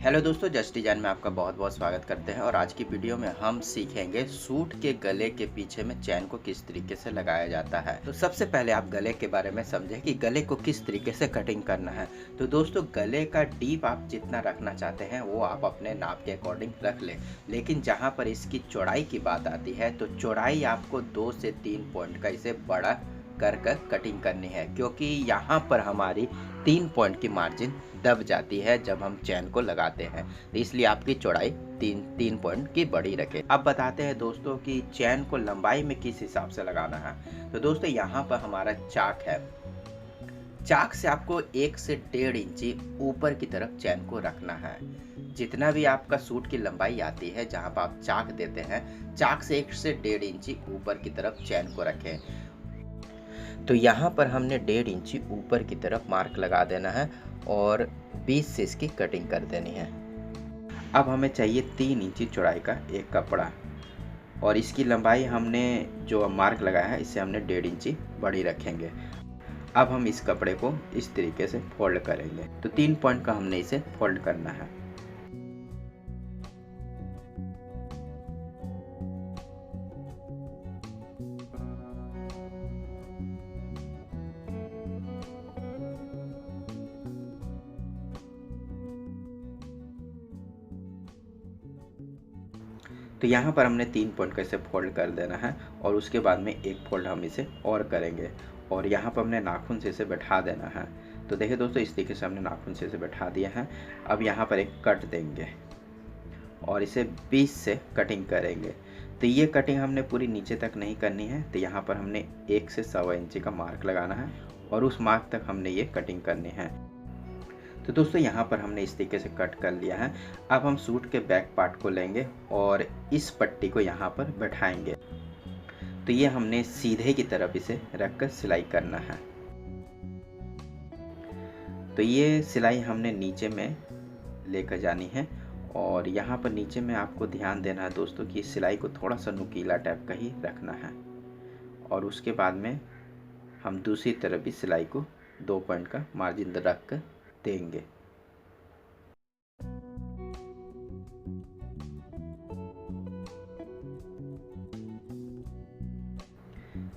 Hello दोस्तों, just design में आपका बहुत बहुत स्वागत करते हैं। और आज की वीडियो में हम सीखेंगे सूट के गले के पीछे में चैन को किस तरीके से लगाया जाता है। तो सबसे पहले आप गले के बारे में समझें कि गले को किस तरीके से कटिंग करना है। तो दोस्तों, गले का डीप आप जितना रखना चाहते हैं वो आप अपने नाप के अकॉर्डिंग रख लें, लेकिन जहाँ पर इसकी चौड़ाई की बात आती है तो चौड़ाई आपको 2 से 3 पॉइंट का इसे बड़ा कर कटिंग करनी है, क्योंकि यहाँ पर हमारी 3 पॉइंट की मार्जिन दब जाती है जब हम चैन को लगाते हैं। तो इसलिए आपकी चौड़ाई 3 पॉइंट की बड़ी रखें। अब बताते हैं दोस्तों कि चैन को लंबाई में किस हिसाब से लगाना है। तो दोस्तों, यहाँ पर हमारा चाक है। चाक से आपको 1 से 1.5 इंची ऊपर की तरफ चैन को रखना है। जितना भी आपका सूट की लंबाई आती है, जहाँ पर आप चाक देते हैं, चाक से 1 से 1.5 इंची ऊपर की तरफ चैन को रखें। तो यहाँ पर हमने 1.5 इंची ऊपर की तरफ मार्क लगा देना है और 20 से इसकी कटिंग कर देनी है। अब हमें चाहिए 3 इंची चौड़ाई का एक कपड़ा, और इसकी लंबाई हमने जो मार्क लगाया है इससे हमने 1.5 इंची बड़ी रखेंगे। अब हम इस कपड़े को इस तरीके से फोल्ड करेंगे। तो 3 पॉइंट का हमने इसे फोल्ड करना है। तो यहाँ पर हमने 3 पॉइंट का इसे फोल्ड कर देना है, और उसके बाद में एक फोल्ड हम इसे और करेंगे, और यहाँ पर हमने नाखून से इसे बैठा देना है। तो देखिए दोस्तों, इस तरीके से हमने नाखून से इसे बैठा दिया है। अब यहाँ पर एक कट देंगे और इसे 20 से कटिंग करेंगे। तो ये कटिंग हमने पूरी नीचे तक नहीं करनी है। तो यहाँ पर हमने 1 से 1.25 इंची का मार्क लगाना है और उस मार्क तक हमने ये कटिंग करनी है। तो दोस्तों, यहाँ पर हमने इस तरीके से कट कर लिया है। अब हम सूट के बैक पार्ट को लेंगे और इस पट्टी को यहाँ पर बैठाएंगे। तो ये हमने सीधे की तरफ इसे रखकर सिलाई करना है। तो ये सिलाई हमने नीचे में लेकर जानी है, और यहाँ पर नीचे में आपको ध्यान देना है दोस्तों कि सिलाई को थोड़ा सा नुकीला टाइप का ही रखना है। और उसके बाद में हम दूसरी तरफ भी सिलाई को 2 पॉइंट का मार्जिन रख कर देंगे।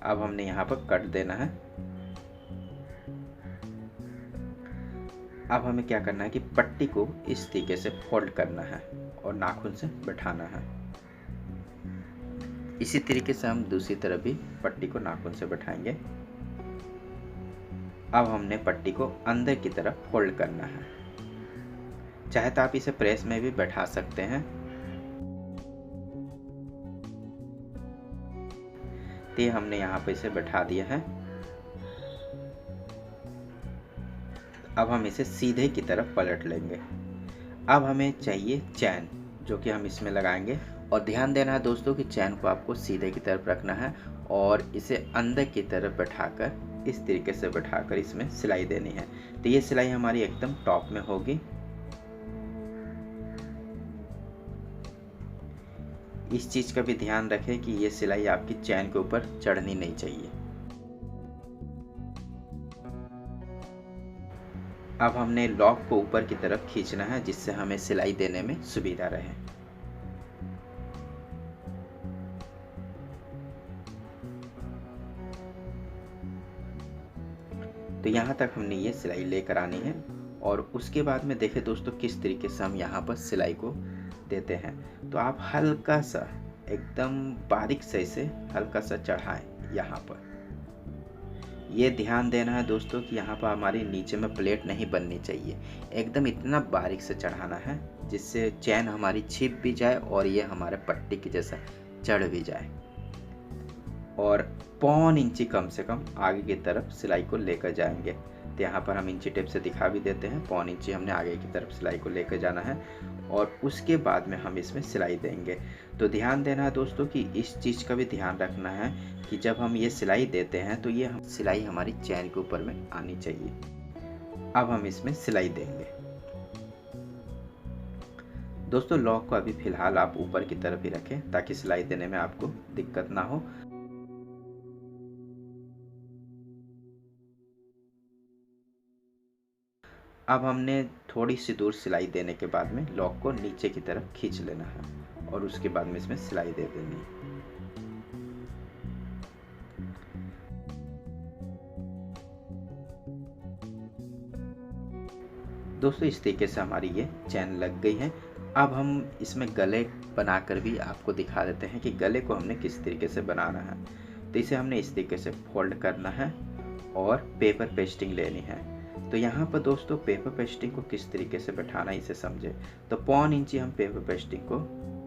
अब हमने यहाँ पर कट देना है। अब हमें क्या करना है कि पट्टी को इस तरीके से फोल्ड करना है और नाखून से बैठाना है। इसी तरीके से हम दूसरी तरफ भी पट्टी को नाखून से बैठाएंगे। अब हमने पट्टी को अंदर की तरफ फोल्ड करना है। चाहे तो आप इसे प्रेस में भी बैठा सकते हैं। तो हमने यहाँ पे इसे बैठा दिया है। अब हम इसे सीधे की तरफ पलट लेंगे। अब हमें चाहिए चैन, जो कि हम इसमें लगाएंगे। और ध्यान देना है दोस्तों कि चैन को आपको सीधे की तरफ रखना है और इसे अंदर की तरफ बैठाकर इस तरीके से बैठाकर इसमें सिलाई देनी है। तो ये सिलाई हमारी एकदम टॉप में होगी। इस चीज़ का भी ध्यान रखें कि ये सिलाई आपकी चैन के ऊपर चढ़नी नहीं चाहिए। अब हमने लॉक को ऊपर की तरफ खींचना है, जिससे हमें सिलाई देने में सुविधा रहे। तो यहाँ तक हमने ये सिलाई लेकर आनी है, और उसके बाद में देखें दोस्तों किस तरीके से हम यहाँ पर सिलाई को देते हैं। तो आप हल्का सा, एकदम बारीक से इसे हल्का सा चढ़ाएं। यहाँ पर ये ध्यान देना है दोस्तों कि यहाँ पर हमारी नीचे में प्लेट नहीं बननी चाहिए। एकदम इतना बारीक से चढ़ाना है जिससे चैन हमारी छिप भी जाए और ये हमारे पट्टी की जैसा चढ़ भी जाए। और 1.25 इंची कम से कम आगे की तरफ सिलाई को लेकर जाएंगे। तो यहाँ पर हम इंची टेप से दिखा भी देते हैं। 1.25 इंची हमने आगे की तरफ सिलाई को लेकर जाना है, और उसके बाद में हम इसमें सिलाई देंगे। तो ध्यान देना है दोस्तों कि इस चीज़ का भी ध्यान रखना है कि जब हम ये सिलाई देते हैं तो ये सिलाई हमारी चैन के ऊपर में आनी चाहिए। अब हम इसमें सिलाई देंगे। दोस्तों, लॉक को अभी फ़िलहाल आप ऊपर की तरफ ही रखें ताकि सिलाई देने में आपको दिक्कत ना हो। अब हमने थोड़ी सी दूर सिलाई देने के बाद में लॉक को नीचे की तरफ खींच लेना है और उसके बाद में इसमें सिलाई दे देनी है। दोस्तों इस तरीके से हमारी ये चैन लग गई है। अब हम इसमें गले बनाकर भी आपको दिखा देते हैं कि गले को हमने किस तरीके से बनाना है। तो इसे हमने इस तरीके से फोल्ड करना है और पेपर पेस्टिंग लेनी है। तो यहाँ पर दोस्तों पेपर पेस्टिंग को किस तरीके से बैठाना इसे समझे। तो 1.25 इंची हम पेपर पेस्टिंग को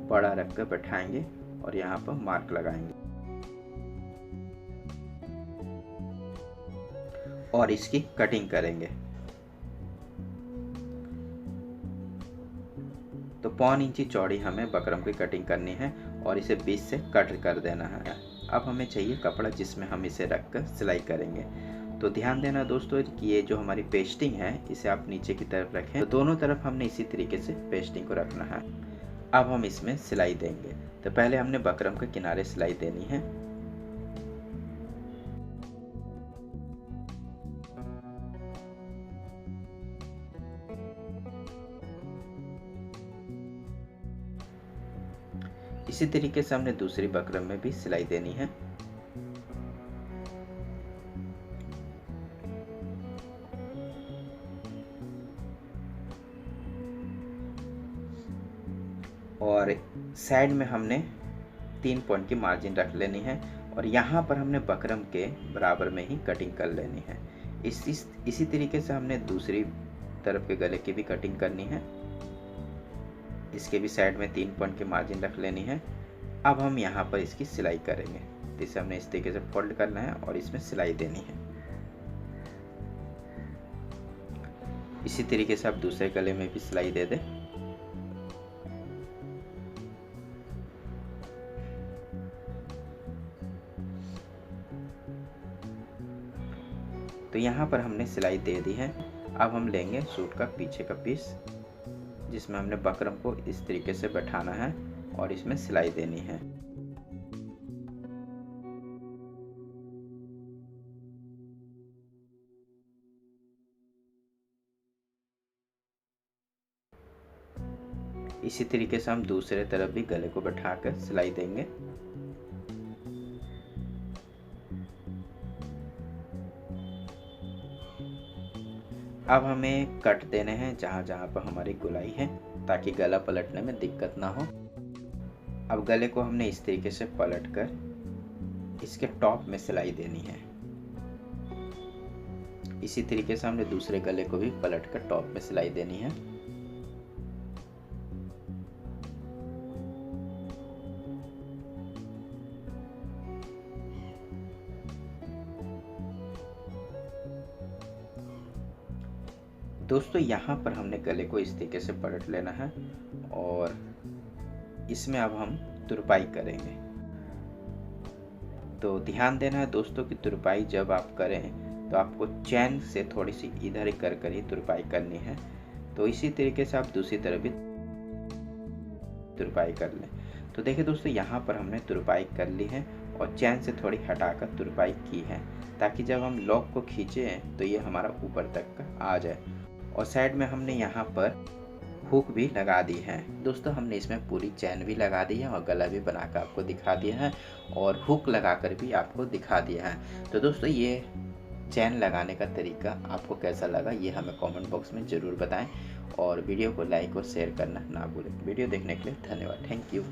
बड़ा रख कर बैठाएंगे और यहाँ पर मार्क लगाएंगे और इसकी कटिंग करेंगे। तो 1.25 इंची चौड़ी हमें बकरम की कटिंग करनी है और इसे बीच से कट कर देना है। अब हमें चाहिए कपड़ा जिसमें हम इसे रख कर सिलाई करेंगे। तो ध्यान देना दोस्तों कि ये जो हमारी पेस्टिंग है इसे आप नीचे की तरफ रखें। तो दोनों तरफ हमने इसी तरीके से पेस्टिंग को रखना है। अब हम इसमें सिलाई देंगे। तो पहले हमने बकरम के किनारे सिलाई देनी है। इसी तरीके से हमने दूसरी बकरम में भी सिलाई देनी है। और साइड में हमने 3 पॉइंट की मार्जिन रख लेनी है और यहाँ पर हमने बकरम के बराबर में ही कटिंग कर लेनी है। इसी तरीके से हमने दूसरी तरफ के गले की भी कटिंग करनी है। इसके भी साइड में 3 पॉइंट की मार्जिन रख लेनी है। अब हम यहाँ पर इसकी सिलाई करेंगे। तो इसे हमने इस तरीके से फोल्ड करना है और इसमें सिलाई देनी है। इसी तरीके से आप दूसरे गले में भी सिलाई दे दें। तो यहाँ पर हमने सिलाई दे दी है। अब हम लेंगे सूट का पीछे का पीस जिसमें हमने बकरम को इस तरीके से बैठाना है और इसमें सिलाई देनी है। इसी तरीके से हम दूसरे तरफ भी गले को बैठाकर सिलाई देंगे। अब हमें कट देने हैं जहाँ जहाँ पर हमारी गोलाई है ताकि गला पलटने में दिक्कत ना हो। अब गले को हमने इस तरीके से पलट कर इसके टॉप में सिलाई देनी है। इसी तरीके से हमने दूसरे गले को भी पलट कर टॉप में सिलाई देनी है। दोस्तों यहाँ पर हमने गले को इस तरीके से पलट लेना है और इसमें अब हम तुरपाई करेंगे। तो ध्यान देना है दोस्तों कि तुरपाई जब आप करें तो आपको चैन से थोड़ी सी इधर ही कर ही तुरपाई करनी है। तो इसी तरीके से आप दूसरी तरफ भी तुरपाई कर लें। तो देखिए दोस्तों यहाँ पर हमने तुरपाई कर ली है और चैन से थोड़ी हटाकर तुरपाई की है ताकि जब हम लॉक को खींचें तो ये हमारा ऊपर तक का आ जाए। और साइड में हमने यहाँ पर हुक भी लगा दी है। दोस्तों हमने इसमें पूरी चैन भी लगा दी है और गला भी बनाकर आपको दिखा दिया है और हुक लगाकर भी आपको दिखा दिया है। तो दोस्तों ये चैन लगाने का तरीका आपको कैसा लगा ये हमें कमेंट बॉक्स में ज़रूर बताएं और वीडियो को लाइक और शेयर करना ना भूलें। वीडियो देखने के लिए धन्यवाद। Thank you.